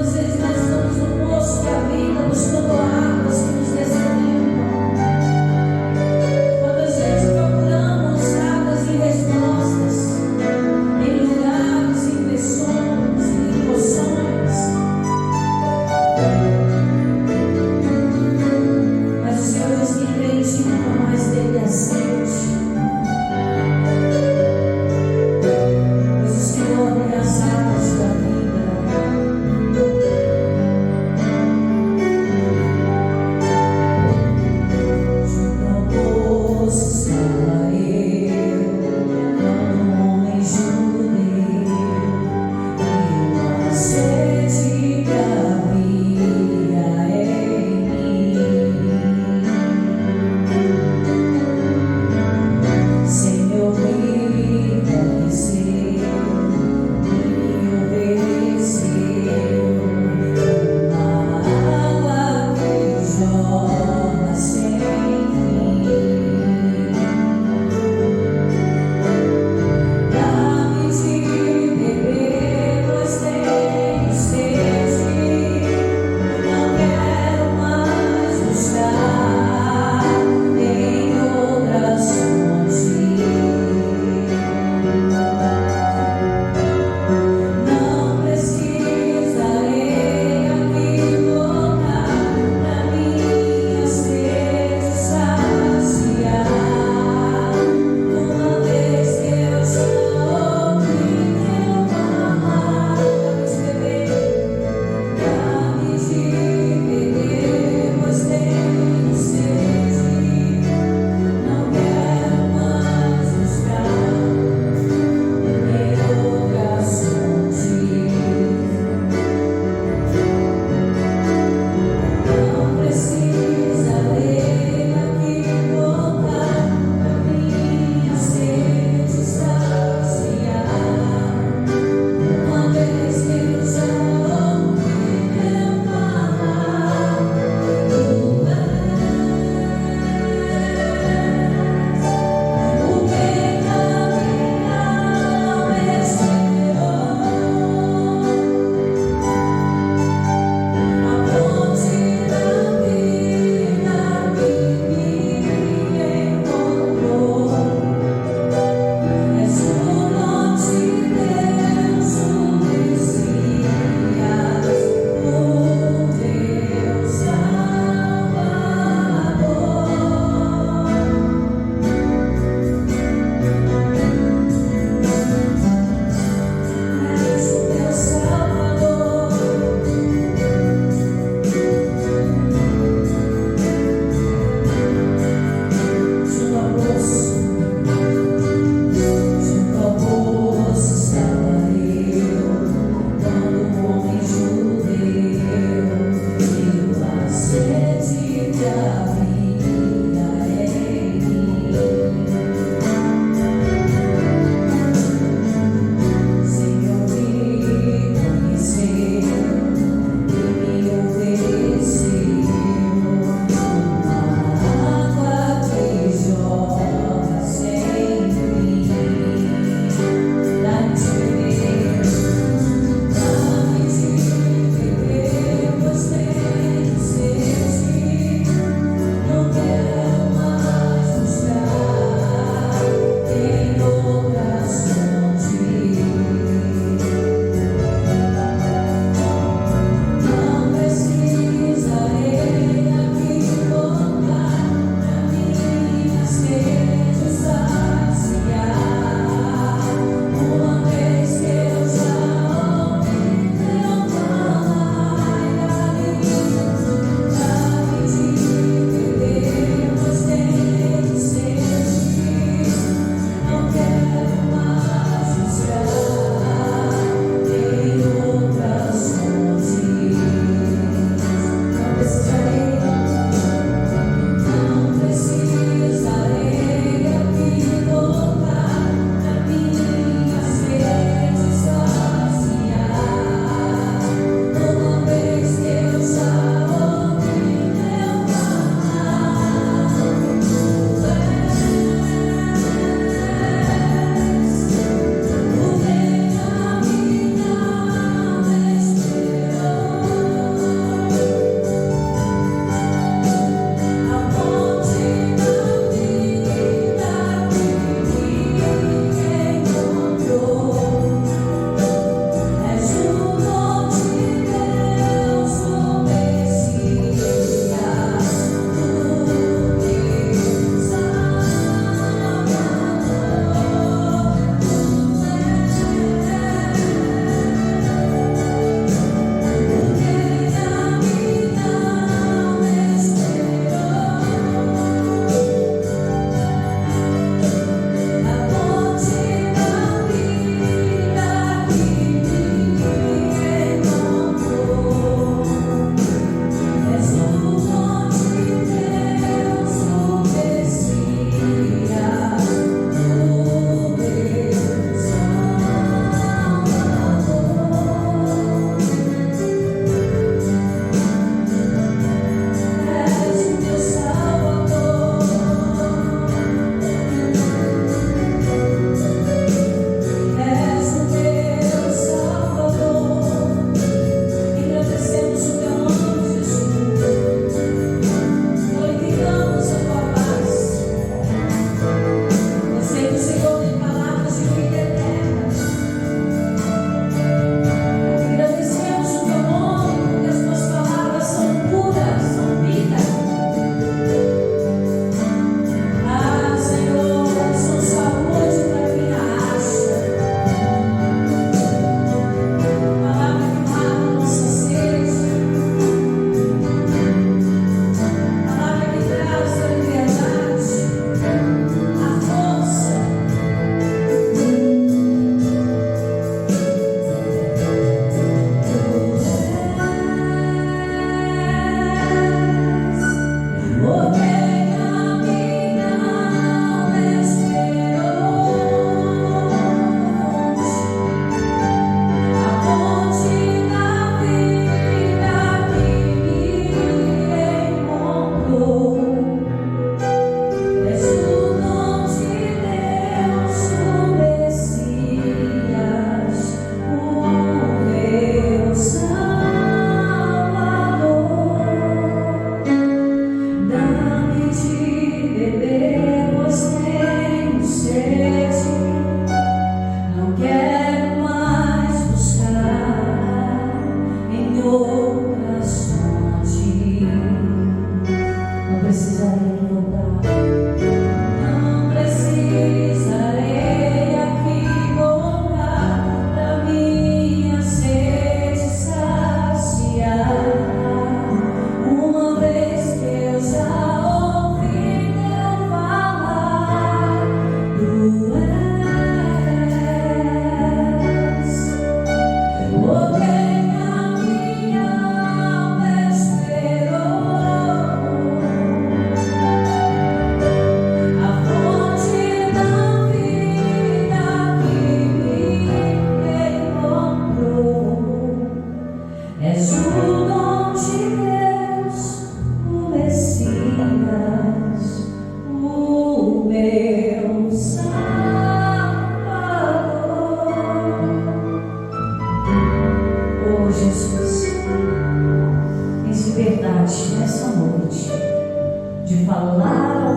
Todos eles nós estamos no poço da vida, buscando águas que nos desalimentam.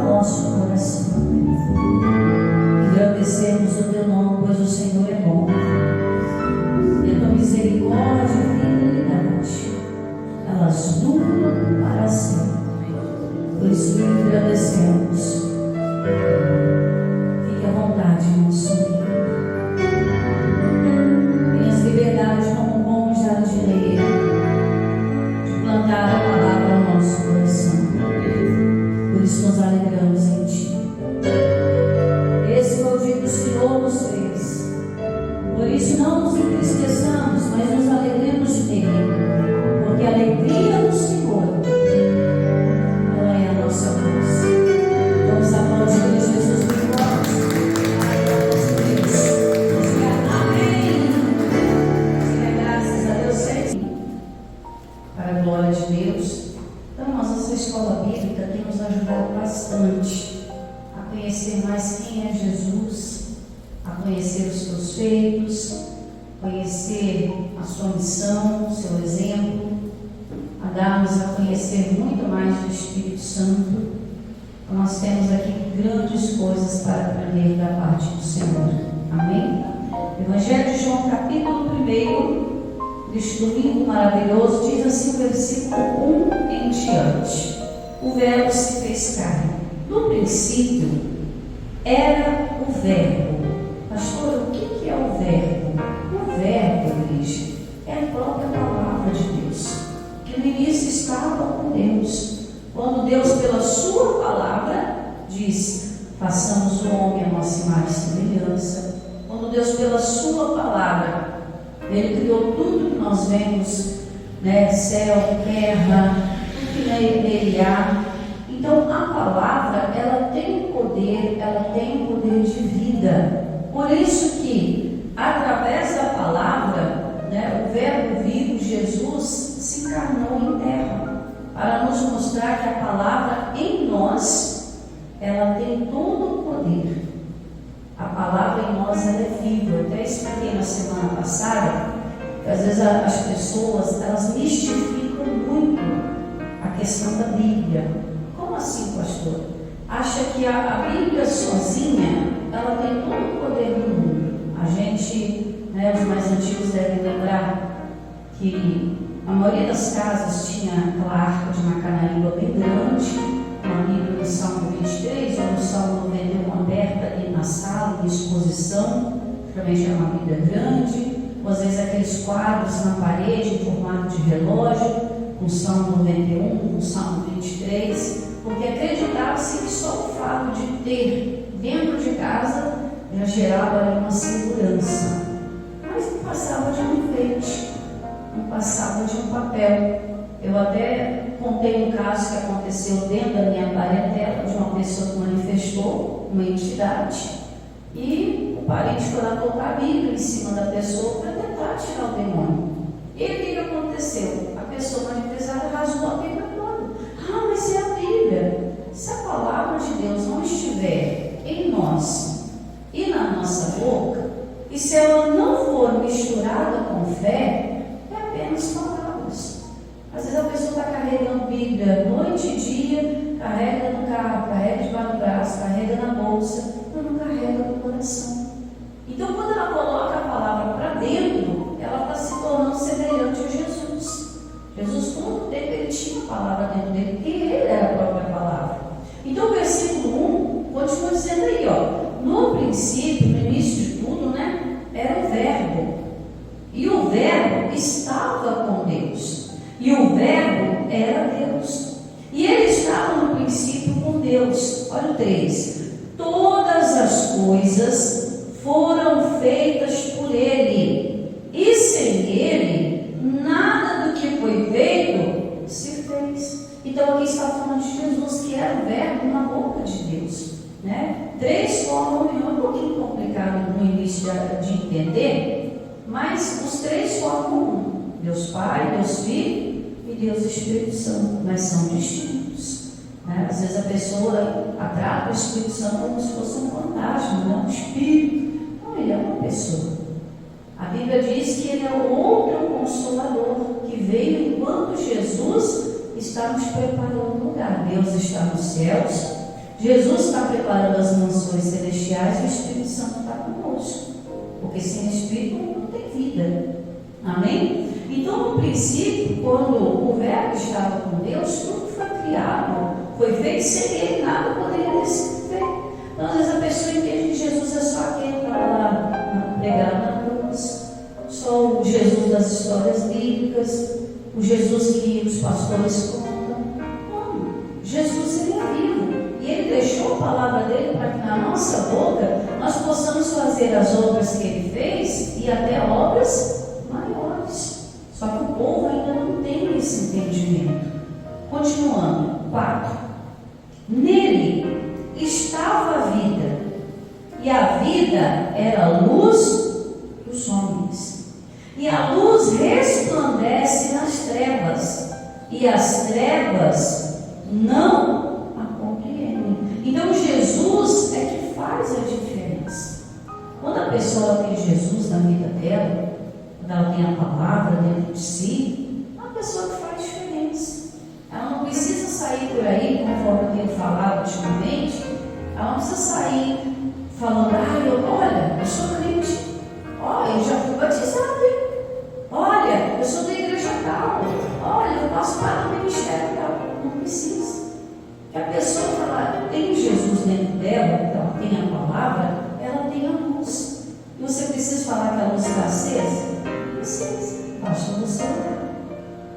nosso coração. Engrandecemos o teu nome, pois o Senhor é bom. E a tua misericórdia e fidelidade, elas duram para sempre. Por isso engrandecemos. Fique à vontade, irmão Sumido. Tenhas liberdade como um bom jardineiro de plantar a palavra no nosso coração. Por isso nos alegramos em ti. Esse foi o dia que o Senhor nos fez. Por isso não nos entristeçamos, mas nos alegremos nele. Porque a alegria do Senhor, ela é a nossa voz. Vamos aplaudir Jesus bem forte. Diga amém. Diga graças a Deus sempre. Para a glória de Deus. Então, nossa escola bíblica tem nos ajudado bastante a conhecer mais quem é Jesus, a conhecer os seus feitos, conhecer a sua missão, o seu exemplo, a dar-nos a conhecer muito mais do Espírito Santo. Então, nós temos aqui grandes coisas para aprender da parte do Senhor. Amém? Evangelho de João, capítulo 1, deste domingo maravilhoso, diz assim o versículo 1 em diante: o Verbo se fez carne. No princípio era o Verbo. Pastor, o que é o Verbo? O Verbo, igreja, é a própria palavra de Deus, que no início estava com Deus. Quando Deus, pela sua palavra, diz: façamos o homem a nossa imagem e semelhança. Quando Deus, pela sua palavra, Ele criou tudo que nós vemos, né? Céu, terra, tudo que nele há. Então a palavra, ela tem poder, ela tem poder de vida. Por isso que, através da palavra, né, o Verbo vivo, Jesus, se encarnou em terra, para nos mostrar que a palavra em nós, ela tem todo o poder. A palavra em nós, ela é viva. Eu até expliquei na semana passada que às vezes as pessoas, elas mistificam muito a questão da Bíblia. Como assim, pastor? Acha que a Bíblia sozinha, ela tem todo o poder do mundo. A gente, né, os mais antigos devem lembrar que a maioria das casas tinha aquela arca de Macanaíba bem grande, uma Bíblia no Salmo 23 ou no Salmo 91 aberta ali na sala, em exposição, também era uma Bíblia grande, ou às vezes aqueles quadros na parede em formato de relógio, com o Salmo 91, com o Salmo 23, porque acreditava-se que só o fato de ter dentro de casa já gerava ali uma segurança, mas não passava de um enfeite, não passava de um papel. Eu até contei um caso que aconteceu dentro da minha parentela, de uma pessoa que manifestou uma entidade, e o parente foi lá colocar a Bíblia em cima da pessoa para tentar tirar o demônio. E o que aconteceu? A pessoa manifestada rasgou a Bíblia toda. Ah, mas é a Bíblia. Se a palavra de Deus não estiver em nós e na nossa boca, e se ela não for misturada com fé, é apenas palavras. Às vezes a pessoa está carregando Bíblia noite e dia, carrega no carro, carrega debaixo do braço, carrega na bolsa, mas não carrega no coração. Então, quando ela coloca a palavra para dentro, ela está se tornando semelhante a Jesus. Jesus, todo tempo, ele tinha a palavra dentro dele, porque ele era a própria palavra. Então, o versículo 1 continua dizendo aí, ó: no princípio, no início de tudo, né, era o Verbo, e o Verbo estava com Deus, e o Verbo era Deus, e ele estava no princípio com Deus. Olha o 3: todas as coisas foram feitas por ele, e sem ele nada do que foi feito se fez. Então aqui está falando de Jesus, que era o Verbo na boca de Deus, né? 3 formam um pouquinho complicado no início de entender, mas os 3 formam um: Deus Pai, Deus Filho e Deus Espírito Santo, mas são distintos, né? Às vezes a pessoa trata o Espírito Santo como se fosse um fantasma, não um espírito. Não, ele é uma pessoa. A Bíblia diz que ele é o outro Consolador, que veio enquanto Jesus está nos preparando um lugar. Deus está nos céus Jesus está preparando as mansões celestiais e o Espírito Santo está conosco. Porque sem Espírito não tem vida. Amém? Então, no princípio, quando o Verbo estava com Deus, tudo foi criado, foi feito sem ele, nada poderia ter sido feito. Então, às vezes a pessoa entende que Jesus é só aquele que estava lá pregado na cruz, só o Jesus das histórias bíblicas, o Jesus que os pastores contam. Não, Jesus ele é vivo e ele deixou a palavra dele para que na nossa boca nós possamos fazer as obras que ele fez e até obras maiores. Só que o povo ainda não tem esse entendimento. Continuando, 4. Nele estava a vida, e a vida era a luz dos homens. E a luz resplandece nas trevas, e as trevas não a compreendem. Então Jesus é que faz a diferença. Quando a pessoa tem Jesus na vida dela, quando ela tem a palavra dentro de si, é uma pessoa que faz diferença. Ela não precisa sair por aí, conforme eu tenho falado ultimamente, ela não precisa sair falando, olha, eu sou crente, olha, eu já fui batizado, olha, eu sou da igreja tal, olha, eu faço parte do ministério tal. Não precisa. Que a pessoa que ela tem Jesus dentro dela, que ela tem a palavra, ela tem a luz. E você precisa falar que a luz está acesa? Não precisa, basta você olhar.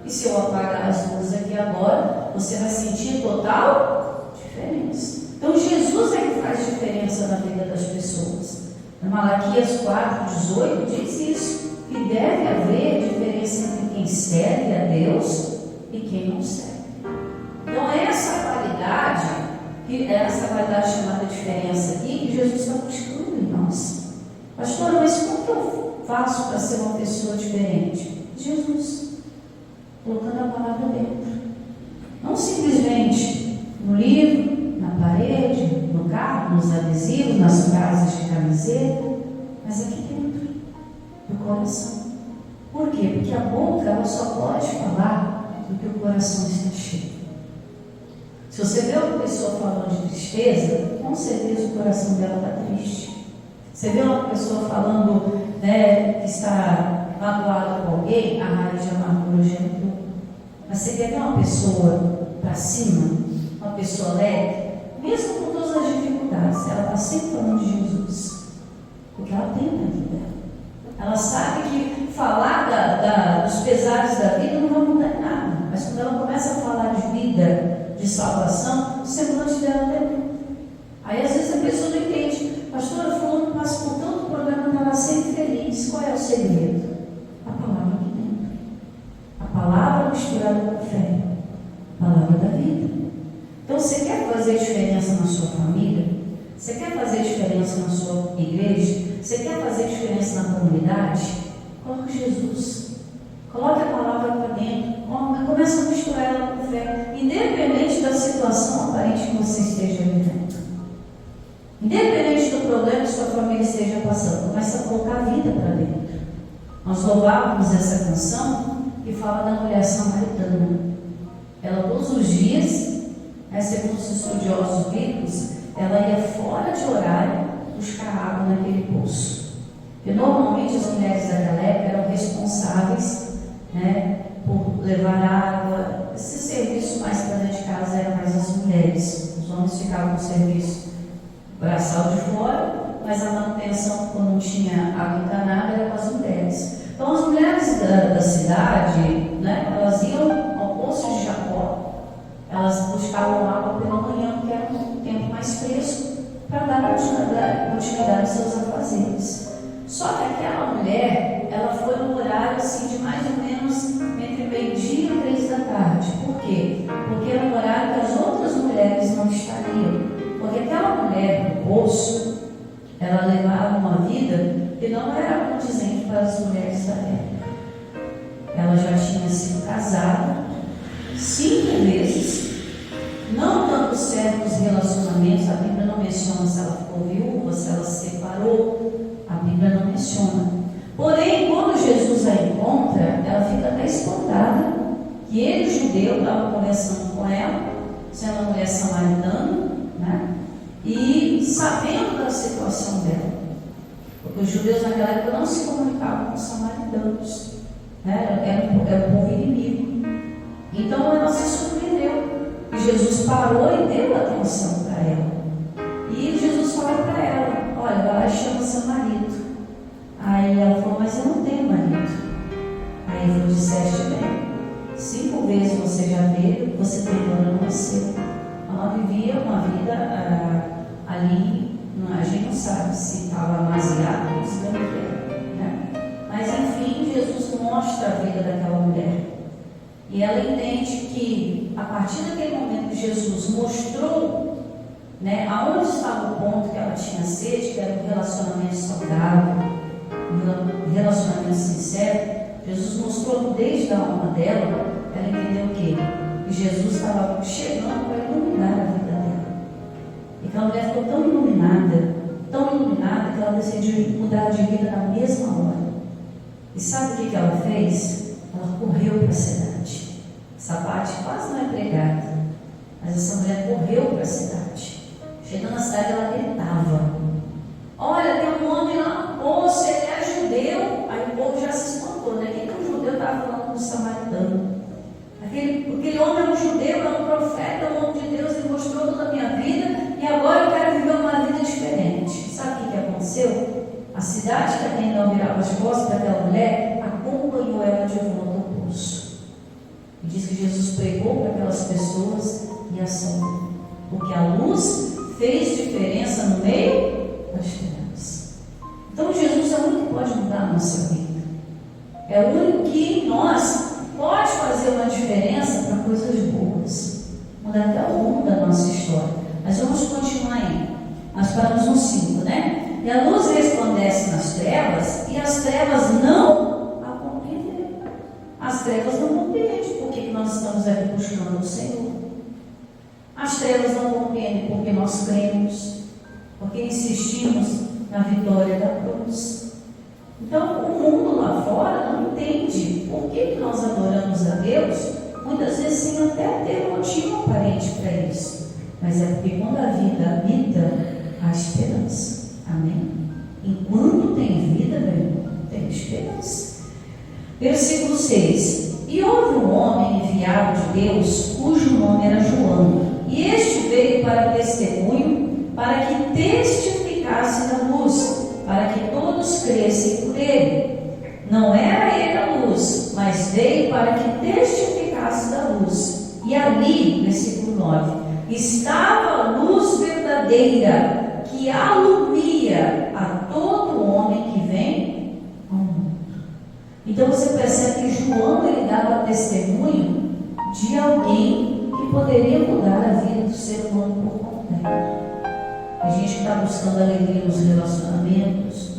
E se eu apagar as luzes aqui agora, você vai sentir total diferença. Então Jesus é que faz diferença na vida das pessoas. Na Malaquias 4:18 diz isso, que deve haver diferença entre quem serve a Deus e quem não serve. Então essa qualidade chamada diferença aqui, que Jesus está buscando em nós. Pastora, mas como que eu faço para ser uma pessoa diferente? Jesus, colocando a palavra dentro. Não simplesmente no livro, na parede, no carro, nos adesivos, nas frases de camiseta, mas aqui dentro do coração. Por quê? Porque a boca ela só pode falar do que o coração está cheio. Se você vê uma pessoa falando de tristeza, com certeza o coração dela está triste. Você vê uma pessoa falando, que está magoada com alguém, a raiz de amargura já entrou. Mas você quer ver uma pessoa para cima, uma pessoa leve, mesmo com todas as dificuldades, ela está sempre falando de Jesus, porque ela tem dentro dela. Ela sabe que falar dos pesares da vida não vai mudar em nada, mas quando ela começa a falar de vida, de salvação, o semblante dela muda. Aí às vezes a pessoa não entende, pastora, fulano passa por tanto problema, está lá sempre feliz. Qual é o segredo? A palavra aqui dentro. A palavra misturada com fé. A palavra da vida. Então você quer fazer diferença na sua família? Você quer fazer diferença na sua igreja? Você quer fazer diferença na comunidade? Coloque Jesus. Coloque a palavra para dentro. Começa a misturar ela com fé. Independente da situação aparente que você esteja vivendo. Independente do problema que sua família esteja passando. Começa a colocar a vida para dentro. Nós louvávamos essa canção que fala da mulher samaritana. Ela todos os dias, segundo os estudiosos bíblicos, ela ia fora de horário buscar água naquele poço. Porque normalmente as mulheres daquela época eram responsáveis, por levar água. Esse serviço mais para dentro de casa era mais as mulheres. Os homens ficavam no serviço braçal de fora, mas a manutenção, quando não tinha água encanada, era com as mulheres. Então as mulheres da cidade, elas iam ao poço de Jacó, elas buscavam água pela manhã, que era um tempo mais fresco, para dar continuidade aos seus afazeres. Só que aquela mulher, ela foi no horário assim, de mais ou menos entre meio-dia e 3 da tarde. Por quê? Porque era um horário que as outras mulheres não estariam. Porque aquela mulher do poço, ela levava uma vida que não era condizente para as mulheres da época. Ela já tinha sido casada 5 vezes, não dando certos relacionamentos. A Bíblia não menciona se ela ficou viúva, se ela se separou. A Bíblia não menciona. Porém, quando Jesus a encontra, ela fica até espantada que ele, judeu, estava conversando com ela, sendo uma mulher samaritana, né? E sabendo da situação dela, porque os judeus naquela época não se comunicavam com os samaritanos, né? Era um povo inimigo. Então ela se surpreendeu, e Jesus parou e deu atenção para ela. E Jesus falou para ela: olha, vai lá e chama seu marido. Aí ela falou: mas eu não tenho marido. Aí ele falou: disseste bem, 5 vezes você já teve, você tem, agora não é seu. Ela vivia uma vida ali, a gente não sabe se estava amaziada ou se não era, né? Mas enfim, Jesus mostra a vida daquela mulher. E ela entende que a partir daquele momento que Jesus mostrou, né, aonde estava o ponto que ela tinha sede, que era um relacionamento saudável, um relacionamento sincero, Jesus mostrou desde a alma dela. Ela entendeu o quê? Que Jesus estava chegando para iluminar a vida dela. E aquela mulher ficou tão iluminada, que ela decidiu mudar de vida na mesma hora. E sabe o que ela fez? Ela correu para a cidade. Essa parte quase não é pregada, mas essa mulher correu para a cidade. Chegando na cidade, ela gritava: olha, tem um homem lá no poço, ele é judeu. Aí o povo já se espantou, né? Quem que o judeu estava falando com o samaritano? Aquele homem é um judeu, é um profeta, é um homem de Deus, ele mostrou toda a minha vida, e agora eu quero viver uma vida diferente. Sabe o que aconteceu? A cidade que até então virava as costas daquela mulher acompanhou ela de volta ao poço. E diz que Jesus pregou para aquelas pessoas e assombou, porque a luz fez diferença no meio das trevas. Então Jesus é o único que pode mudar a nossa vida. É o único que em nós pode fazer uma diferença para coisas boas. Mudar até o rumo da nossa história. Mas vamos continuar aí. Nós paramos no 5, né? E a luz resplandece nas trevas, e as trevas não a compreenderam. As trevas não compreendem porque nós estamos aqui buscando o Senhor. As trevas não compreendem porque nós cremos, porque insistimos na vitória da cruz. Então, o mundo lá fora não entende por que nós adoramos a Deus, muitas vezes sem até ter motivo aparente para isso. Mas é porque quando a vida habita, há esperança. Amém? Enquanto tem vida, meu irmão, tem esperança. Versículo 6. E houve um homem enviado de Deus, cujo nome era João. E este veio para testemunho, para que testificasse da luz, para que todos crescem por ele. Não era ele a luz, mas veio para que testificasse da luz. E ali, versículo 9, estava a luz verdadeira, que alumia a todo homem que vem ao mundo. Então você percebe que João, ele dava testemunho de alguém que poderia mudar a vida do ser humano por completo. A gente que está buscando alegria nos relacionamentos,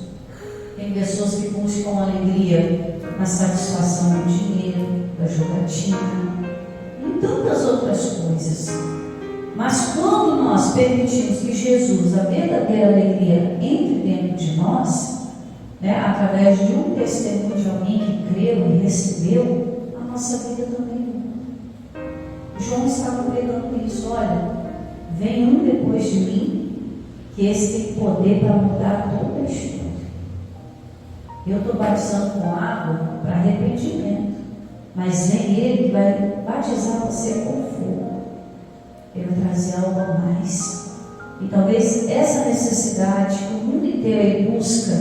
tem pessoas que buscam alegria na satisfação do dinheiro, da jogatina, e tantas outras coisas. Mas quando nós permitimos que Jesus, a verdadeira alegria, entre dentro de nós, né, através de um testemunho de alguém que creu e recebeu, a nossa vida também muda. João estava pregando isso: olha, vem um depois de mim, que esse tem poder para mudar toda a história. Eu estou batizando com água para arrependimento, mas vem ele que vai batizar você com fogo. Ele vai trazer algo a mais. E talvez essa necessidade que o mundo inteiro aí busca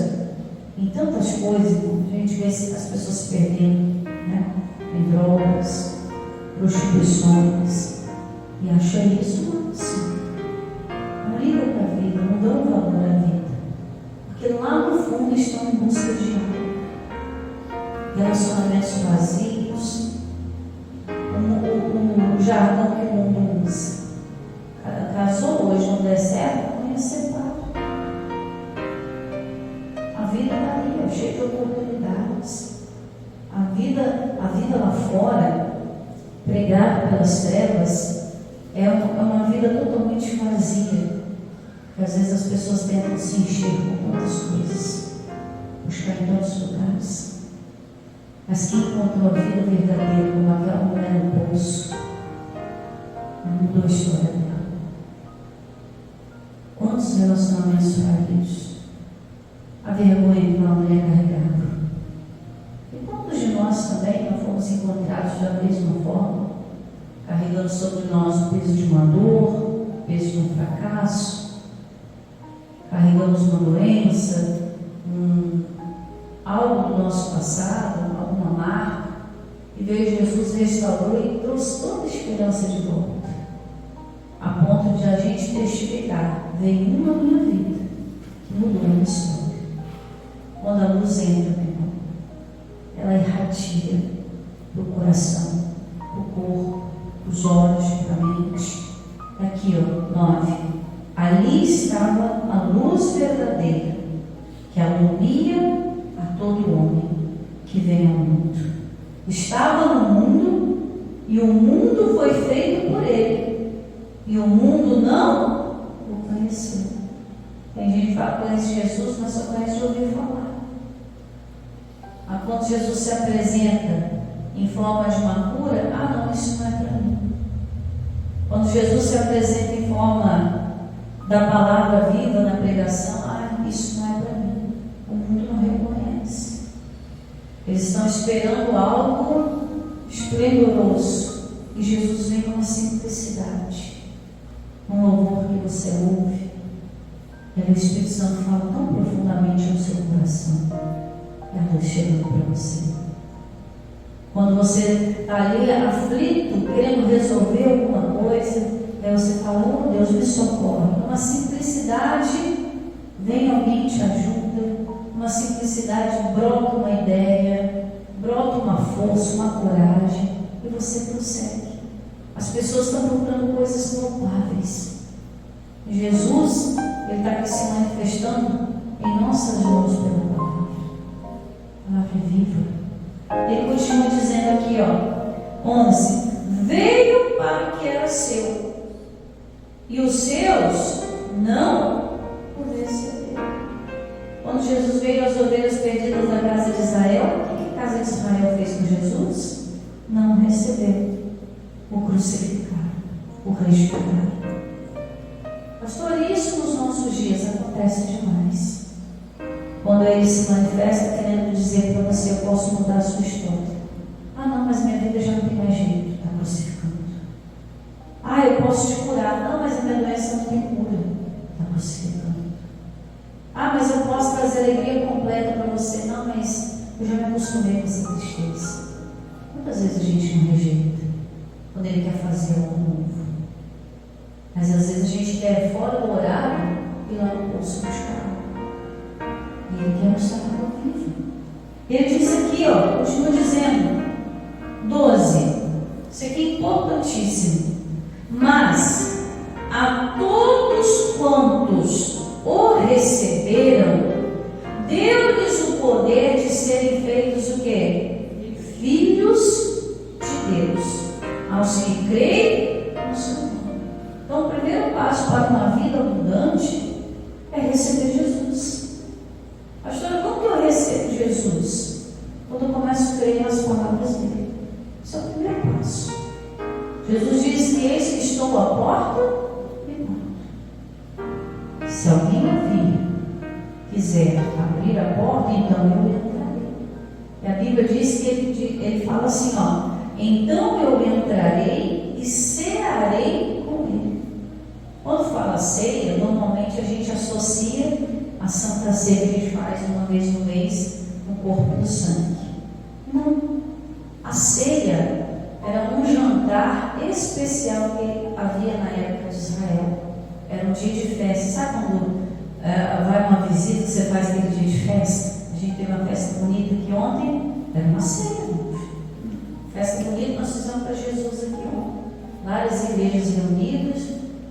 em tantas coisas, a gente vê as pessoas se perdendo, né? Em drogas, prostituições, e acha isso assim. Não liga para a vida, não dão valor à vida, porque lá no fundo estão em busca de algo. Relacionamentos vazios, um jargão que o mundo usa. Casou hoje, não der certo, amanhã separa. A vida está ali, é cheia de oportunidades. A vida lá fora, pregada pelas trevas, é uma vida totalmente vazia. Porque às vezes as pessoas tentam se encher com tantas coisas, buscar em tantos lugares. Mas quem encontrou a vida verdadeira, como aquela mulher no poço, mudou a história dela. quantos relacionamentos falhos? A vergonha que uma mulher carregava. E quantos de nós também não fomos encontrados da mesma forma, carregando sobre nós o peso de uma dor, o peso de um fracasso, carregamos uma doença, algo do nosso passado, alguma marca, e veio Jesus, restaurou e trouxe toda a esperança de volta, a ponto de a gente testificar: veio uma minha vida, que mudou a minha história. Quando a luz entra, meu irmão, ela irradia para o coração, para o corpo, para os olhos, para a mente. Aqui, 9. Ali estava a luz verdadeira, que alumia a todo homem que vem ao mundo. Estava no mundo, e o mundo foi feito por ele, e o mundo não o conheceu. Tem gente que fala que conhece Jesus, mas só conhece de ouvir falar. A quando Jesus se apresenta em forma de uma cura, não, isso não é para mim. Quando Jesus se apresenta em forma da palavra viva na pregação, isso não é para mim. O mundo não reconhece. Eles estão esperando algo esplendoroso, e Jesus vem com uma simplicidade, um louvor que você ouve, e o Espírito Santo fala tão profundamente ao seu coração. É a luz chegando para você. Quando você está ali aflito, querendo resolver alguma coisa, aí você fala: oh Deus, me socorre. Uma simplicidade, vem alguém te ajuda. Uma simplicidade, brota uma ideia, brota uma força, uma coragem, e você prossegue. As pessoas estão procurando coisas palpáveis. Jesus, Ele está aqui se manifestando em nossas mãos pela palavra. A palavra é viva. Ele continua dizendo aqui, 11: veio para o que era seu, e os seus não o receberam. Quando Jesus veio às ovelhas perdidas da casa de Israel, o que a casa de Israel fez com Jesus? Não o recebeu, o crucificaram, o rejeitaram. Pastor, isso nos nossos dias acontece demais. Quando ele se manifesta querendo dizer para você: eu posso mudar a sua história. Não, mas minha vida já não tem mais jeito, está crucificando. Eu posso te curar. Não, mas a minha doença não tem cura, está crucificando. Mas eu posso trazer alegria completa para você. Não, mas eu já me acostumei com essa tristeza. Quantas vezes a gente não rejeita quando ele quer fazer algo novo? Mas às vezes a gente quer fora do horário e lá no poço buscar. E ele quer mostrar que eu vivo. Ele diz aqui, continua dizendo, 12. Isso aqui é importantíssimo. Mas a todos quantos o receberam, deu-lhes o poder de serem feitos o quê? Filhos de Deus, aos que creem no seu nome. Então, o primeiro passo para uma vida abundante é receber Jesus. Pastora, como que eu recebo Jesus? Quando eu começo a crer nas palavras dele. Esse é o primeiro passo. Jesus disse que eis que estou à porta e bato. Se alguém ouvir, quiser abrir a porta, então eu entrarei. E a Bíblia diz que ele fala assim, então eu entrarei e cearei com ele. Quando fala ceia, normalmente a gente associa a Santa Ceia que a gente faz uma vez no mês no corpo do sangue. Não. A ceia era um jantar especial que havia na época de Israel. Era um dia de festa. Sabe quando vai uma visita que você faz aquele dia de festa? A gente teve uma festa bonita aqui ontem, era uma ceia. Festa bonita nós fizemos para Jesus aqui ontem. Várias igrejas reunidas,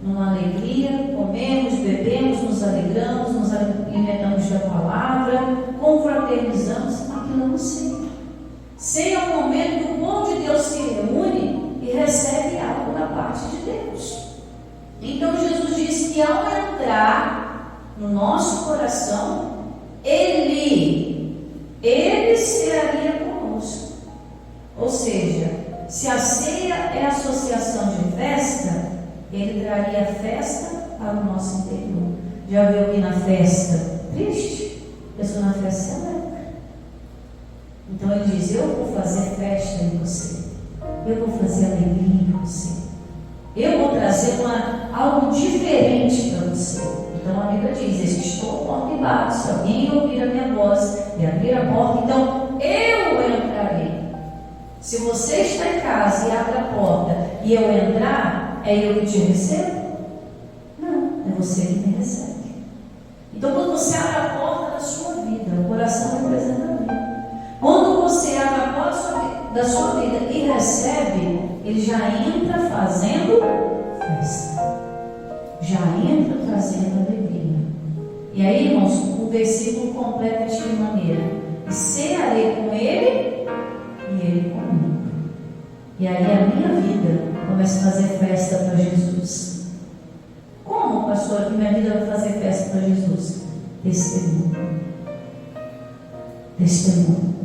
numa alegria, comemos, bebemos, nos alegramos, nos alimentamos da palavra, confraternizamos. Aquilo é uma ceia. Ceia é o momento que o povo de Deus se reúne e recebe algo da parte de Deus. Então Jesus disse que ao entrar no nosso coração, Ele cearia conosco. Ou seja, se a ceia é associação de festa, Ele traria festa para o nosso interior. Já viu alguém na festa triste? A pessoa na festa se alegra. Então ele diz: eu vou fazer festa em você, eu vou fazer alegria em você, eu vou trazer algo diferente para você. Então a Bíblia diz: estou à porta e bato, se alguém ouvir a minha voz e abrir a porta, então eu entrarei. Se você está em casa e abre a porta e eu entrar, é eu que te recebo? Não, é você que me recebe. Então quando você abre a porta da sua vida, o coração representa a vida. Quando você abre a porta da sua vida e recebe, ele já entra fazendo festa, já entra trazendo alegria. E aí, irmãos, o versículo completa de que maneira? E cearei com ele e ele comigo. E aí a minha vida começa a fazer festa para Jesus. Como, pastor, que minha vida vai fazer festa para Jesus? Testemunho. Testemunho.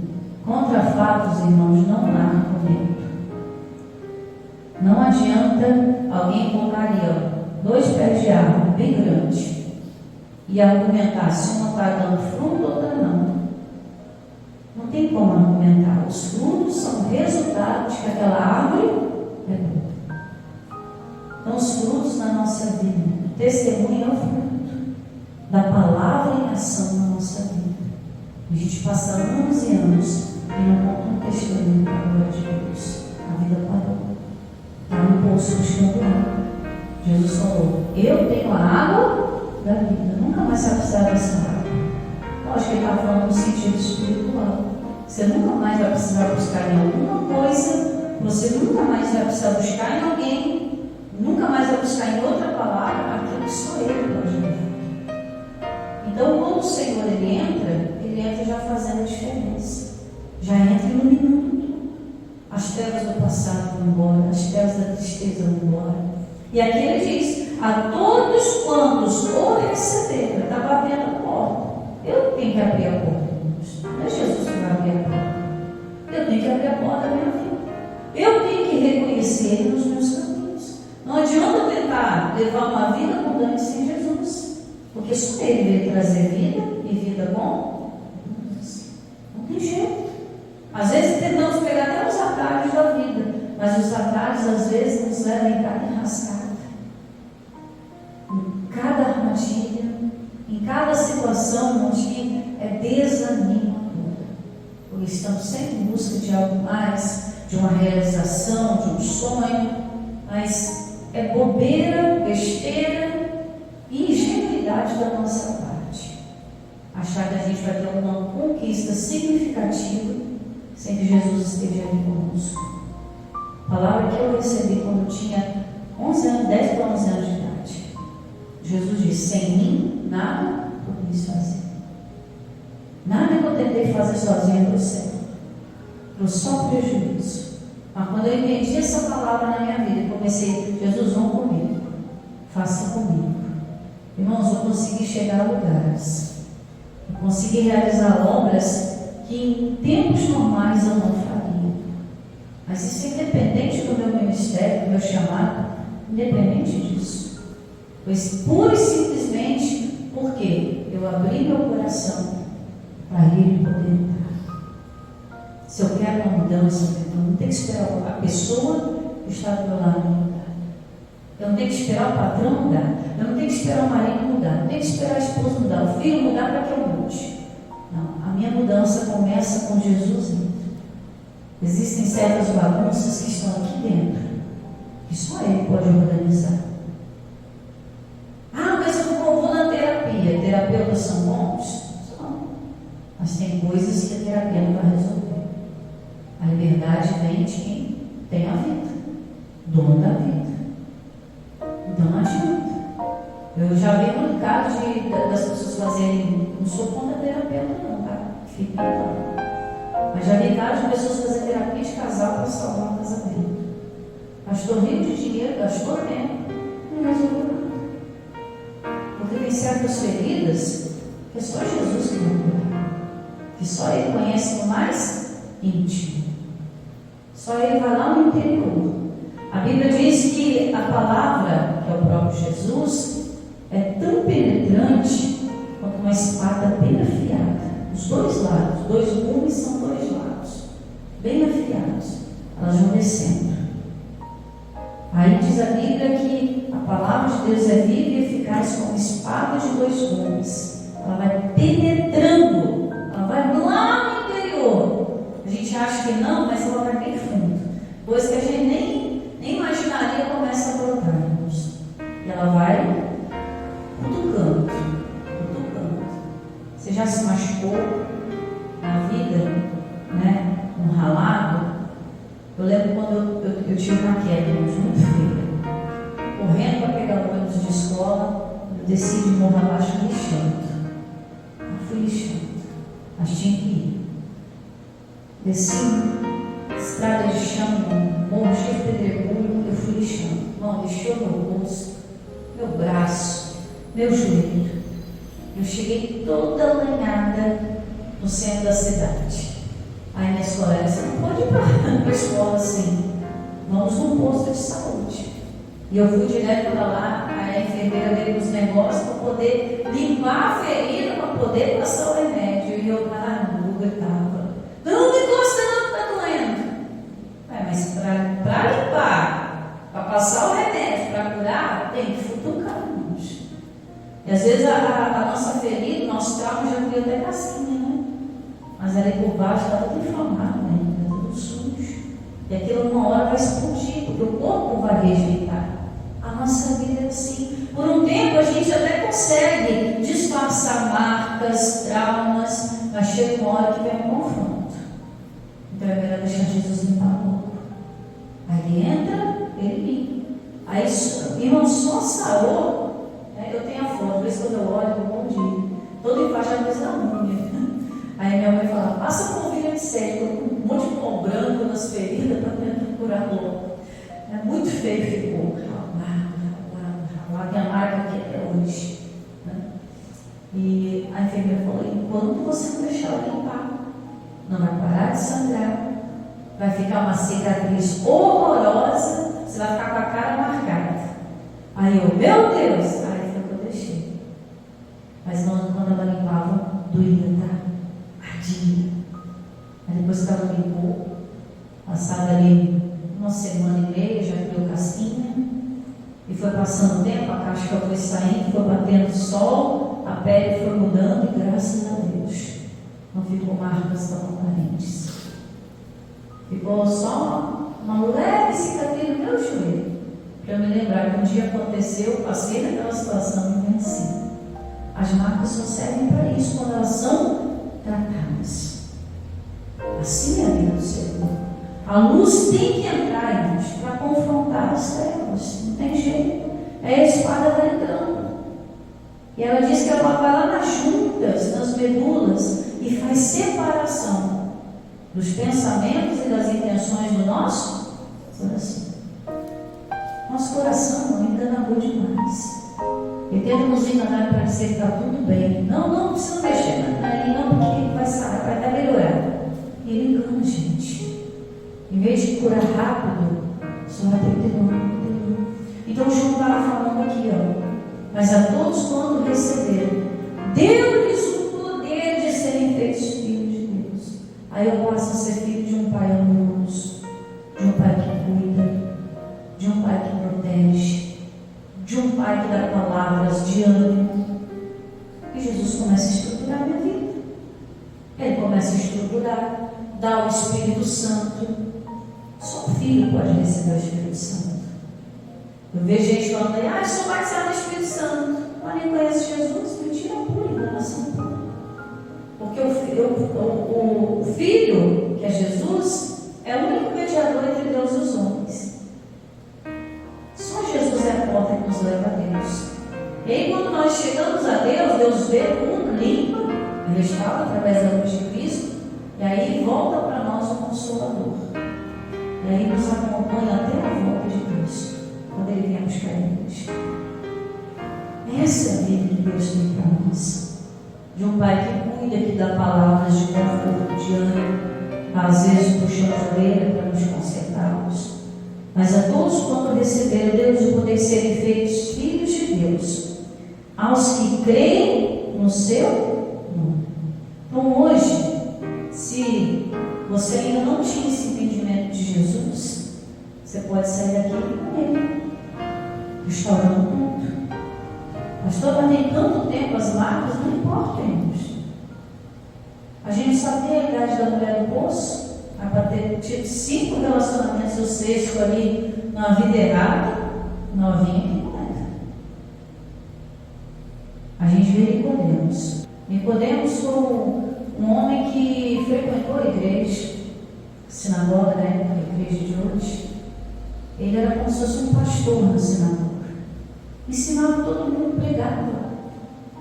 Contra fatos, irmãos, não há argumento. Não adianta alguém colocar ali, 2 pés de árvore bem grande e argumentar se uma está dando fruto ou outra não. Não tem como argumentar. Os frutos são resultado de que aquela árvore é boa. Então os frutos na nossa vida, o testemunho é o fruto da palavra em ação na nossa vida. A gente passa anos e anos e não conta um testemunho para a glória de Deus. A vida parou. Está no poço buscando água. Jesus falou: eu tenho a água da vida. Nunca mais vai precisar dessa água. Lógico que ele está falando no sentido espiritual. Você nunca mais vai precisar buscar em alguma coisa. Você nunca mais vai precisar buscar em alguém. Nunca mais vai buscar em outra palavra aquilo que só Ele pode dar. Então, quando o Senhor ele entra já fazendo a diferença. Já entra iluminando tudo. As trevas do passado vão embora, as trevas da tristeza vão embora. E aqui ele diz: a todos quantos o receberam, está batendo a porta. Eu tenho que abrir a porta. Não é Jesus que vai abrir a porta. Eu tenho que abrir a porta da minha vida. Eu tenho que reconhecer Ele nos meus caminhos. Não adianta tentar levar uma vida abundante sem Jesus, porque só Ele veio trazer vida e vida com abundância. Não tem jeito. Às vezes tentamos pegar até os atalhos da vida, mas os atalhos às vezes nos levam em cada enrascada, em cada armadilha, em cada situação onde é desanimadora, porque estamos sempre em busca de algo mais, de uma realização, de um sonho, mas é bobeira, besteira e ingenuidade da nossa parte achar que a gente vai ter alguma conquista significativa sem que Jesus esteja ali conosco. A palavra que eu recebi quando eu tinha 11 anos, 10 para 11 anos de idade. Jesus disse: sem mim, nada podeis fazer. Nada que eu tentei fazer sozinho para o céu. Trouxe só prejuízo. Mas quando eu entendi essa palavra na minha vida, eu comecei: Jesus, vão comigo. Faça comigo. Irmãos, eu consegui chegar a lugares. Eu consegui realizar obras que em tempos normais eu não faria. Mas isso é independente do meu ministério, do meu chamado, independente disso. Pois pura e simplesmente porque eu abri meu coração para Ele poder entrar. Se eu quero uma mudança, eu não tenho que esperar a pessoa que está do meu lado mudar. Eu não tenho que esperar o patrão mudar. Eu não tenho que esperar o marido mudar. Eu não tenho que esperar a esposa mudar, o filho mudar para que eu mude. Não, a minha mudança começa com Jesus dentro. Existem certas bagunças que estão aqui dentro, que só Ele pode organizar. Ah, mas eu vou na terapia. Terapeutas são bons? São. Mas tem coisas que a terapia não vai resolver. A liberdade vem de quem tem a vida, dono da vida. Então não adianta. Eu já vi muito caso das pessoas fazerem, não sou contra terapeuta não, tá? Fique claro. Mas já vi caso de pessoas fazerem terapia de casal para salvar um casamento. Gastou rios de dinheiro, gastou tempo, não resolveu nada. Porque tem certas feridas que é só Jesus que não cura, que só Ele conhece o mais íntimo. Só Ele vai lá no interior. A Bíblia diz que a palavra, que é o próprio Jesus, é tão penetrante bem afiada, os dois lados, dois gumes são dois lados, bem afiados, elas vão descendo. Aí diz a Bíblia que a palavra de Deus é viva e eficaz como espada de dois gumes. Ela vai penetrando, ela vai lá no interior. A gente acha que não, mas ela vai bem fundo. Coisa que a gente nem imaginaria, começa a brotar, irmãos. E ela vai cutucando. Você já se machucou na vida, né? Um ralado? Eu lembro quando eu tive uma queda muito feia. Correndo para pegar o ônibus de escola, eu desci de morro abaixo lixando. Eu fui lixando, mas tinha que ir. Desci, estrada de chão, morro cheio de pedregulho, eu fui lixando. Bom, lixou meu rosto, meu braço, meu joelho. Eu cheguei toda lanhada no centro da cidade. Aí minhas colegas, você não pode ir para a escola assim. Vamos num posto de saúde. E eu fui direto para lá, aí a enfermeira veio com os negócios para poder limpar a ferida, para poder passar o remédio. E eu lá no Google estava. Não encosta não, está doendo. Mas para limpar, para passar o remédio, para curar, tem que futucar, irmãos. E às vezes a nossa ferida, o nosso trauma já criou até casquinha, né? Mas ali por baixo está tudo inflamado ainda, tudo sujo. E aquilo uma hora vai explodir, porque o corpo vai rejeitar. A nossa vida é assim. Por um tempo a gente até consegue disfarçar marcas, traumas, mas chega uma hora que vem um confronto. Então é melhor deixar Jesus limpar o corpo. Aí ele entra, ele limpa. Aí, irmão, só sarou. Eu tenho a foto, por isso quando eu olho, eu bom dia. Todo enfaixado coisa da múmia. Aí minha mãe fala, passa por polvilha de sede, com um monte de pó branco nas feridas para tentar curar logo. É muito feio, ficou ralado, tem a marca aqui até hoje. Né? E a enfermeira falou, enquanto você não deixar ela limpar, não vai parar de sangrar, vai ficar uma cicatriz horrorosa, você vai ficar com a cara marcada. Aí eu, meu Deus, aí foi que eu deixei. Mas quando ela limpava, doía, tá? Ardia. Aí depois que ela limpou, passada ali uma semana e meia, já criou casquinha. E foi passando o tempo, a casca foi saindo, foi batendo o sol, a pele foi mudando e graças a Deus não ficou marcas tão aparentes. Ficou só uma leve cicatriz no meu joelho. Para eu me lembrar que um dia aconteceu, eu passei naquela situação e venci. As marcas só servem para isso, quando elas são tratadas. Assim é a vida do ser humano. A luz tem que entrar, irmãos, para confrontar as trevas. Não tem jeito. É a espada vai entrando. E ela diz que ela vai lá nas juntas, nas medulas, e faz separação dos pensamentos e das intenções do nosso coração. Nosso coração é enganador demais. Ele tenta nos enganar para dizer que está tudo bem. Não precisa mexer ali, não, porque vai sarar, vai até melhorar. E ele engana a gente. Em vez de curar rápido, só vai ter que ter. Então João estava falando aqui, ó. Mas a todos quando receberam, deu-lhes o poder de serem feitos filhos de Deus. Aí eu passo a ser filho de um pai amoroso, de um pai que cuida, de um pai que protege, de um pai que dá palavras de ânimo. E Jesus começa a estruturar a minha vida. Ele começa a estruturar, dá o Espírito Santo. Só o filho pode receber o Espírito Santo. Eu vejo gente falando aí, sou batizado no Espírito Santo. Mas nem conhece Jesus, mentira pura, enganação pura. Porque o Filho, que é Jesus, é o único mediador entre Deus e os homens. Só Jesus é a porta que nos leva a Deus. E aí quando nós chegamos a Deus, Deus vê, limpa, restaura através da luz de Cristo, e aí volta para nós o Consolador. E aí nos acompanha até a volta de Cristo, quando Ele vier buscar eles. Essa é a vida que Deus tem para nós. De um Pai que cuida, que dá palavras de conforto, de ânimo, às vezes puxando a orelha para nos consertarmos. Mas a todos quanto receberam Deus o poder de serem feitos filhos de Deus, aos que creem no seu nome. Então hoje, se você ainda não tinha esse entendimento de Jesus, você pode sair daqui com ele, restaurando o culto. Pastor, mas tem tanto tempo as marcas, não importa, irmãos. A gente sabe a idade da mulher do poço, para ter tido 5 relacionamentos, o 6º ali numa vida errada, novinha que não era. A gente vê Nicodemos. Nicodemos foi um homem que frequentou a igreja, a sinagoga, né, a igreja de hoje. Ele era como se fosse um pastor na sinagoga. Ensinava todo mundo, pregava.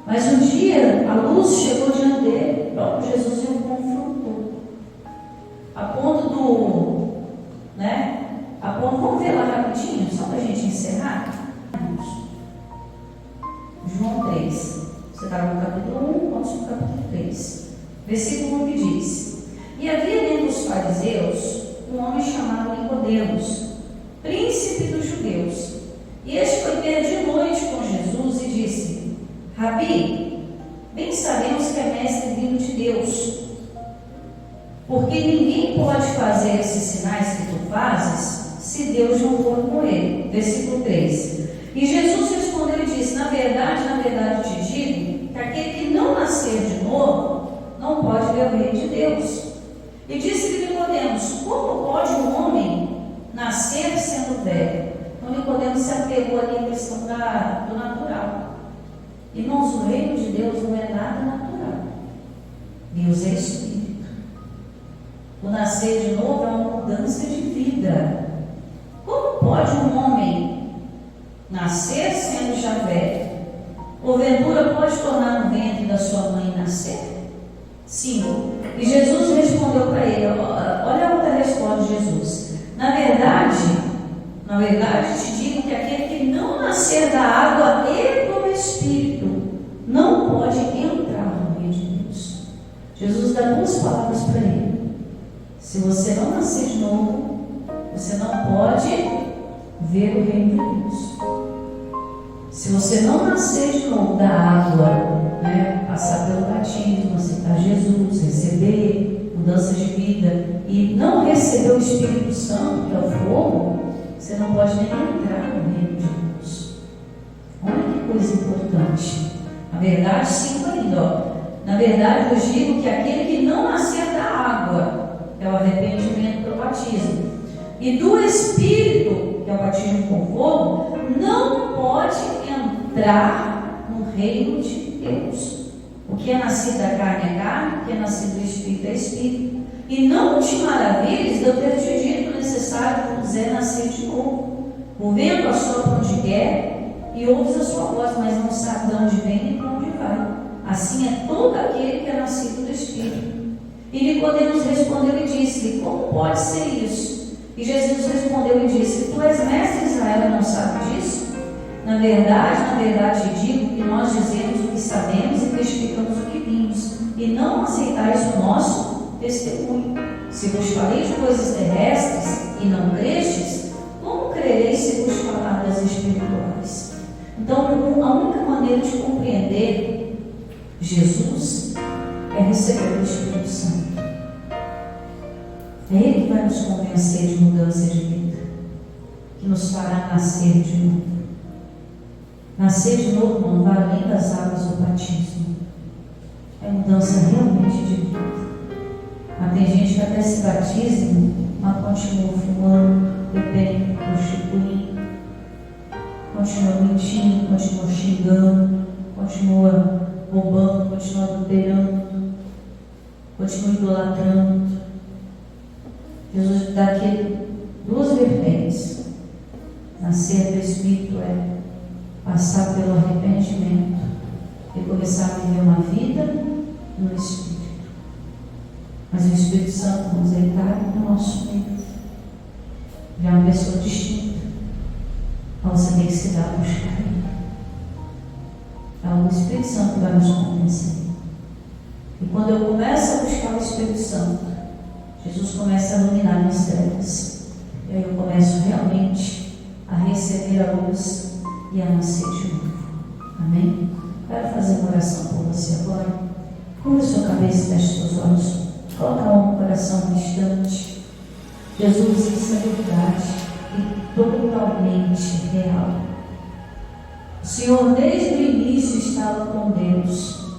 Mas um dia a luz chegou diante dele, o próprio Jesus o confrontou. A ponto vamos ver lá rapidinho, só para a gente encerrar. João 3. Você está no capítulo 1, vamos no capítulo 3. Versículo 1 que diz: E havia dentre os fariseus um homem chamado Nicodemos, príncipe dos judeus. E este foi ter de noite com Jesus e disse: Rabi, bem sabemos que é mestre vindo de Deus, porque ninguém pode fazer esses sinais que tu fazes se Deus não for com ele. Versículo 3. E Jesus respondeu e disse: na verdade te digo que aquele que não nascer de novo não pode ver o reino de Deus. E disse-lhe Nicodemos: como pode um homem nascer sendo velho? Então Nicodemos se apegou ali à questão do natural. Irmãos, o reino de Deus não é nada natural. Deus é Espírito. O nascer de novo é uma mudança de vida. Como pode um homem nascer sendo já velho? Porventura pode tornar no ventre da sua mãe nascer? Sim. E Jesus respondeu para ele, olha a outra resposta de Jesus: na verdade te digo que aquele que não nascer da água e do Espírito não pode entrar no reino de Deus. Jesus dá 2 palavras para ele: se você não nascer de novo, você não pode ver o reino de Deus. Se você não nascer de novo da água, passar pelo batismo, aceitar Jesus, receber mudança de vida e não receber o Espírito Santo, que é o fogo, você não pode nem entrar no reino de Deus. Olha que coisa importante. Na verdade, 5 ainda, na verdade, eu digo que aquele que não nascer da água, é o arrependimento pelo batismo, e do Espírito, que é o batismo com fogo, não pode entrar no reino de Deus. O que é nascido da carne é carne, o que é nascido do Espírito é Espírito. E não te maravilhes de eu ter te dito necessário que quiser nascer de novo. O vento assopra onde quer e ouves a sua voz, mas não sabe de onde vem nem para onde vai. Assim é todo aquele que é nascido do Espírito. E Nicodemos respondeu e disse-lhe: como pode ser isso? E Jesus respondeu e disse: tu és mestre de Israel e não sabes disso? Na verdade te digo que nós dizemos o que sabemos e testificamos o que vimos, e não aceitais o nosso testemunho. Se vos falei de coisas terrestres e não crestes, como crereis se vos falar das espirituais? Então, a única maneira de compreender Jesus é receber o Espírito Santo. É Ele que vai nos convencer de mudança de vida, que nos fará nascer de novo. Nascer de novo não vai além das águas do batismo. É mudança realmente de vida. Mas tem gente que até se batiza, mas continua fumando, bebendo, prostituindo, continua mentindo, continua xingando, continua roubando, continua adulterando, continua idolatrando. Jesus dá aqui 2 vertentes. Nascer do Espírito é passar pelo arrependimento e começar a viver uma vida no Espírito. Mas o Espírito Santo, vamos entrar no nosso meio. Já é uma pessoa distinta. Então você tem que se dar a buscar Ele. Então o Espírito Santo vai nos convencer. E quando eu começo a buscar o Espírito Santo, Jesus começa a iluminar minhas trevas. E aí eu começo realmente a receber a luz e a nascer de novo. Amém? Quero fazer uma oração por você agora. Curva sua cabeça e feche seus olhos. Coloca a mão no coração um instante. Jesus, isso é verdade e totalmente real. O Senhor, desde o início, estava com Deus.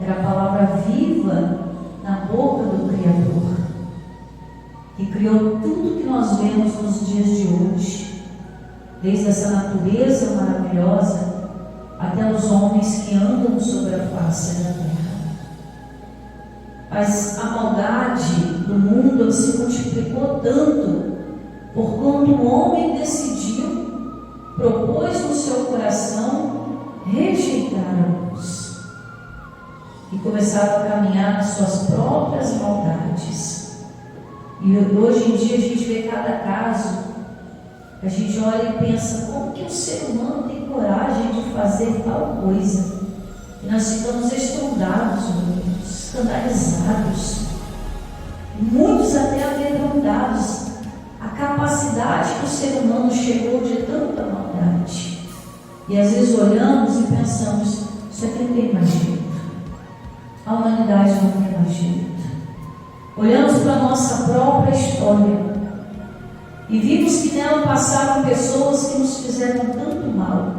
Era a palavra viva na boca do Criador, que criou tudo que nós vemos nos dias de hoje, desde essa natureza maravilhosa até os homens que andam sobre a face da terra. Mas a maldade do mundo se multiplicou tanto, porquanto o homem decidiu, propôs no seu coração rejeitar a luz e começaram a caminhar nas suas próprias maldades. E hoje em dia a gente vê cada caso, a gente olha e pensa, como que o ser humano tem coragem de fazer tal coisa? E nós ficamos estrondados, escandalizados, muitos até amedrontados. A capacidade que o ser humano chegou de tanta maldade. E às vezes olhamos e pensamos, isso aqui não tem mais jeito. A humanidade não tem mais jeito. Olhamos para a nossa própria história e vimos que nela passaram pessoas que nos fizeram tanto mal.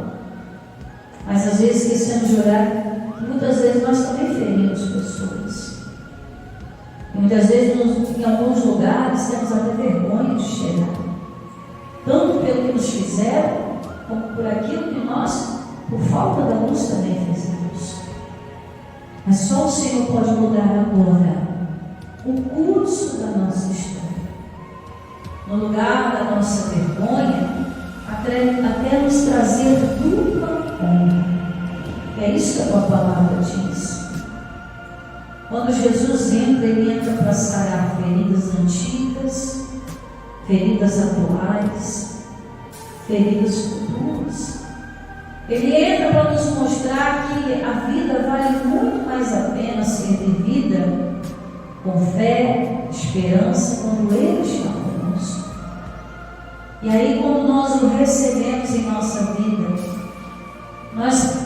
Mas às vezes esquecemos de olhar que muitas vezes nós também ferimos pessoas. E muitas vezes em alguns lugares temos até vergonha de chegar. Tanto pelo que nos fizeram, como por aquilo que nós, por falta da luz, também fizemos. Mas só o Senhor pode mudar agora o curso da nossa história. No lugar da nossa vergonha, até nos trazer dupla honra. É isso que a tua palavra diz. Quando Jesus entra, ele entra para sarar feridas antigas, feridas atuais, feridas futuras. Ele entra para nos mostrar que a vida vale muito mais a pena ser vivida com fé, esperança, quando Ele está conosco. E aí, quando nós o recebemos em nossa vida, nós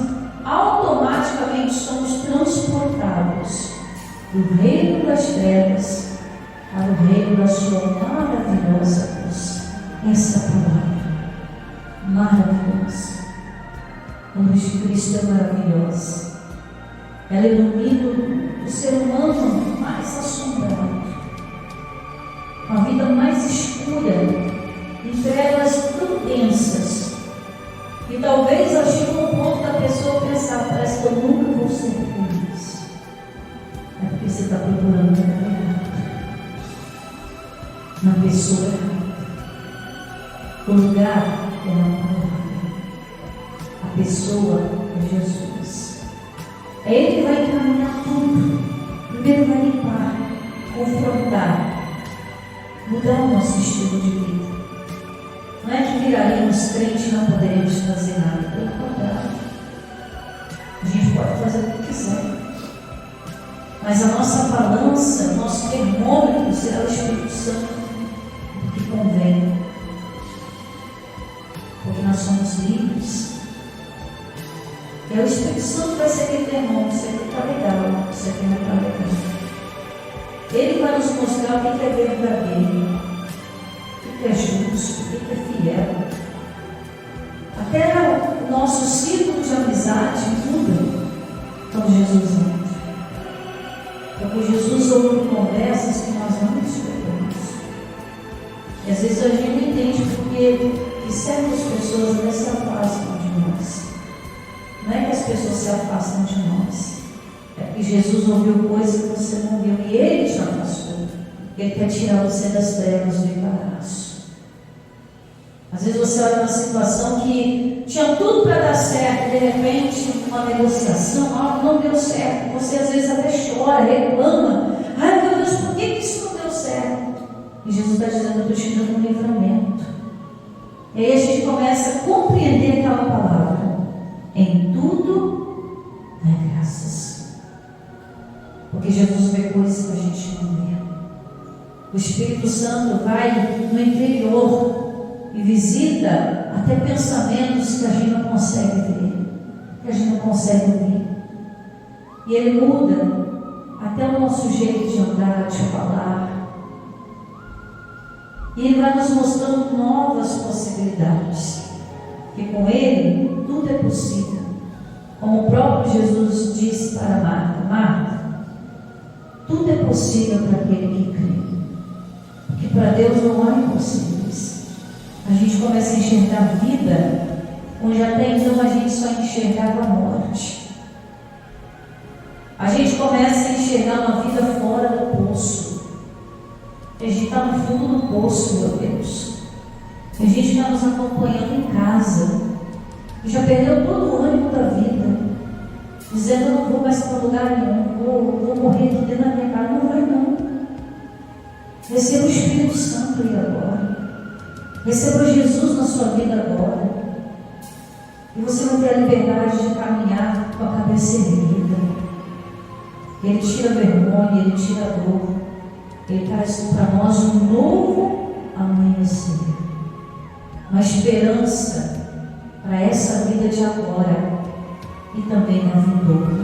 automaticamente somos transportados do reino das trevas para o reino da sua maravilhosa luz. Essa palavra maravilhosa. A luz de Cristo é maravilhosa. Ela ilumina o ser humano mais assombrado, com a vida mais escura, em trevas tão densas, e talvez chegou um ponto da pessoa pensar, parece que eu nunca vou ser feliz. É porque você está procurando o lugar errado, na pessoa errada. O lugar é na palavra. A pessoa é Jesus. É Ele que vai encaminhar tudo. Primeiro vai limpar, confrontar, mudar o nosso estilo de vida. Não é que viraríamos crentes e não poderíamos fazer nada. Pelo contrário, a gente pode fazer o que quiser. Mas a nossa balança, nosso termômetro será o Espírito Santo, o que convém. Porque nós somos livres. E o Espírito Santo vai ser aquele termômetro, isso aqui está legal, isso aqui não está legal. Ele vai nos mostrar o que é verdadeiro, o que é justo, o que é fiel. Até o nosso círculo de amizade muda quando Jesus entra. Porque Jesus ouve conversas que nós não escutamos. E às vezes a gente não entende porque que certas pessoas até se afastam de nós. Não é que as pessoas se afastam de nós, é que Jesus ouviu coisas que você não viu e Ele te afastou. Ele quer tirar você das trevas do embaraço. Às vezes você olha uma situação que tinha tudo para dar certo, de repente uma negociação, algo não deu certo. Você às vezes até chora, reclama. Ai meu Deus, por que isso não deu certo? E Jesus está dizendo, eu estou te dando um livramento. E aí a gente começa a compreender aquela palavra. Em tudo dá graças. Porque Jesus vê coisas que a gente não vê. O Espírito Santo vai no interior e visita até pensamentos que a gente não consegue ver, que a gente não consegue ver. E Ele muda até o nosso jeito de andar, de falar. E Ele vai nos mostrando novas possibilidades. Que com Ele tudo é possível. Como o próprio Jesus disse para Marta: Marta, tudo é possível para aquele que crê. Porque para Deus não há impossíveis. A gente começa a enxergar a vida onde até então a gente só enxergava a morte. A gente começa a enxergar uma vida fora do poço. A gente está no fundo do poço, meu Deus. Tem gente que está nos acompanhando em casa e já perdeu todo o ânimo da vida, dizendo: eu não vou mais para lugar nenhum, vou morrer aqui dentro da minha casa. Não vai não. Receba o Espírito Santo aí agora. Receba Jesus na sua vida agora. E você vai ter a liberdade de caminhar com a cabeça erguida. Ele tira a vergonha, Ele tira a dor. Ele traz para nós um novo amanhecer. Uma esperança para essa vida de agora e também na vindoura.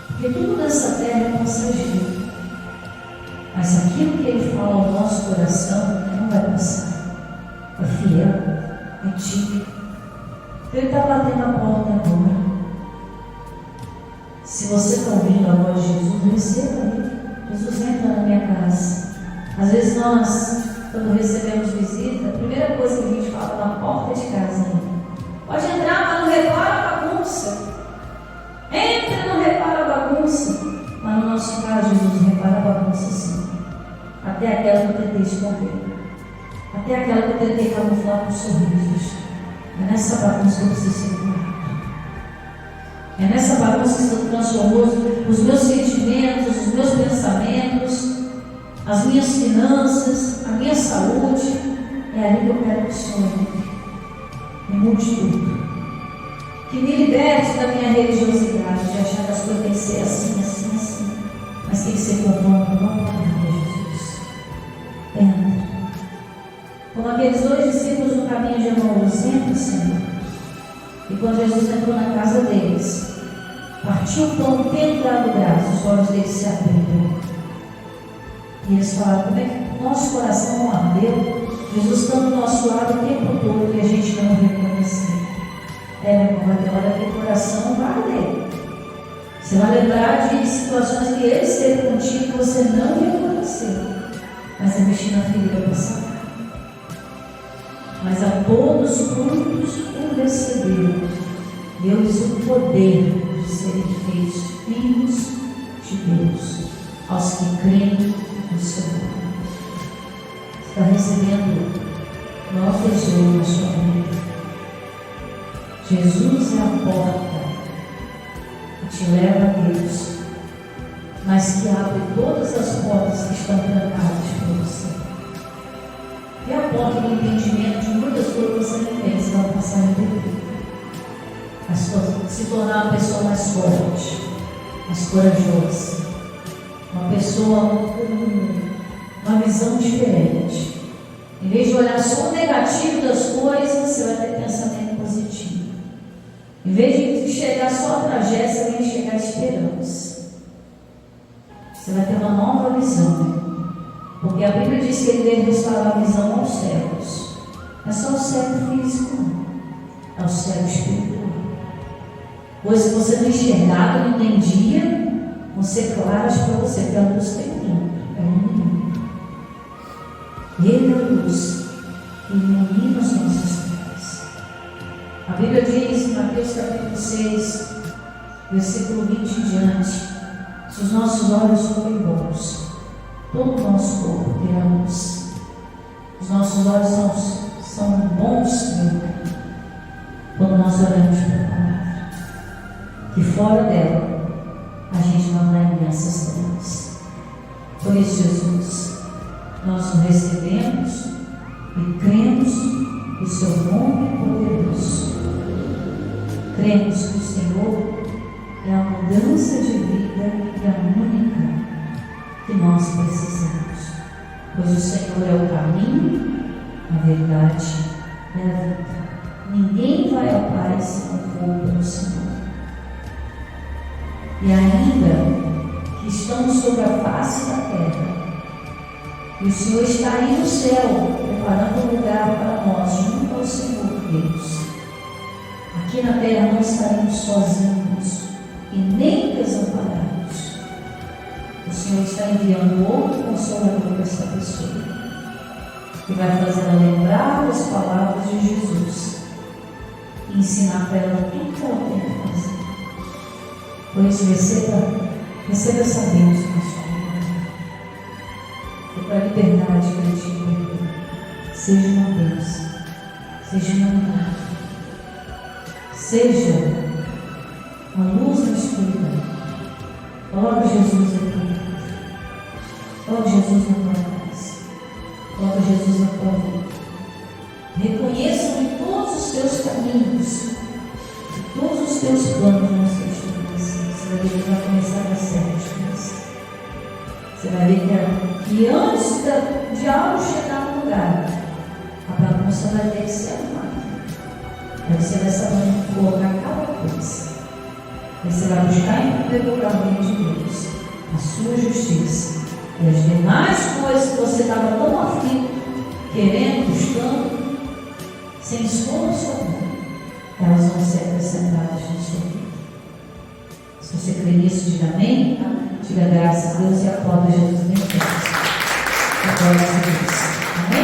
Porque tudo nessa terra é passageiro. Mas aquilo que Ele fala ao nosso coração não vai passar. É fiel, é digno. Ele está batendo a porta agora. Se você está ouvindo a voz de Jesus, receba Ele. Jesus entra na minha casa. Às vezes nós, quando recebemos visita, a primeira coisa que a gente fala na porta de casa é: pode entrar, mas não repara a bagunça. Entra, não repara a bagunça. Mas no nosso caso, Jesus repara a bagunça sim. Até aquela que eu tentei esconder. Até aquela que eu tentei camuflar com sorrisos. É nessa bagunça que eu preciso ser curado. É nessa bagunça que se transformou os meus sentimentos, os meus pensamentos, as minhas finanças, a minha saúde. É ali que eu quero que o Senhor entre. Me mude tudo. Que me liberte da minha religiosidade, de achar que as coisas têm que ser assim, assim, assim. Mas tem que ser conforme a tua palavra, Jesus. Entra. Como aqueles dois discípulos no caminho de Emaús, entra, Senhor. E quando Jesus entrou na casa deles, partiu o pão, tendo dado graças, os olhos deles se abriram. E eles falaram: como é que o nosso coração não ardeu? Jesus estando do nosso lado o tempo todo e a gente não reconheceu. Meu irmão, vai ter hora que o coração vai arder. Você vai lembrar de situações que Ele esteve contigo que você não reconheceu. Mas é mexer na ferida para sanar. Mas a todos quantos o receberam, deu-lhes o poder de serem feitos filhos de Deus, aos que creem no seu nome. Você está recebendo nova tesouro na sua vida. Jesus é a porta que te leva a Deus, mas que abre todas as portas que estão trancadas por você. E a porta do entendimento de muitas coisas que você não tem, você vai passar a entender. Se tornar uma pessoa mais forte, mais corajosa, uma pessoa com uma visão diferente. Em vez de olhar só o negativo das coisas, você vai ter pensamento positivo. Em vez de enxergar só a tragédia, você vai enxergar a esperança. Você vai ter uma nova visão. Porque a Bíblia diz que Ele deve restaurar a visão aos cegos. Não é só o cego físico, não. É o cego espiritual. Coisas que você não enxergava, não entendia, vão ser claras para você, porque a luz tem tudo. É um Ele é a luz que ilumina as nossas trevas. A Bíblia diz em Mateus capítulo 6, versículo 20 em diante: se os nossos olhos forem bons, todo o nosso corpo terá luz. Os nossos olhos são bons, meu Pai, quando nós olhamos para a palavra. Que fora dela a gente não dá imensas trevas. Por isso, Jesus, nós o recebemos e cremos que o seu nome é poderoso. Cremos que o Senhor é a mudança de vida e a única que nós precisamos, pois o Senhor é o caminho, a verdade e a vida. Ninguém vai ao Pai se não for pelo Senhor. e ainda que estamos sobre a face da terra. E o Senhor está aí no céu, preparando um lugar para nós, junto ao Senhor Deus. Aqui na terra não estaremos sozinhos e nem desamparados. O Senhor está enviando outro consolador para essa pessoa, que vai fazer ela lembrar das palavras de Jesus e ensinar para ela tudo que ela tem que fazer. Por isso, receba essa bênção na sua vida. E para a liberdade que Ele te deu, seja uma bênção, seja uma milagre, seja uma luz na escuridão. Coloca Jesus aqui, coloca Jesus na tua casa, coloca Jesus na tua vida. Reconheça em todos os teus caminhos, em todos os teus planos nas tuas vidas. Você vai ver que vai começar a dar certo. Você vai ver que antes de algo chegar no lugar, a bagunça vai ter que ser arrumada. Aí você vai saber colocar cada coisa. Aí você vai buscar em primeiro lugar o reino de Deus, a sua justiça. E as demais coisas que você estava tão aflito, querendo, buscando, sem esforço na sua vida, elas vão ser acrescentadas na sua vida. Se você crê nisso, diga amém. Diga graças a Deus e aplauda Jesus bem forte. Aplauda a Deus. Amém?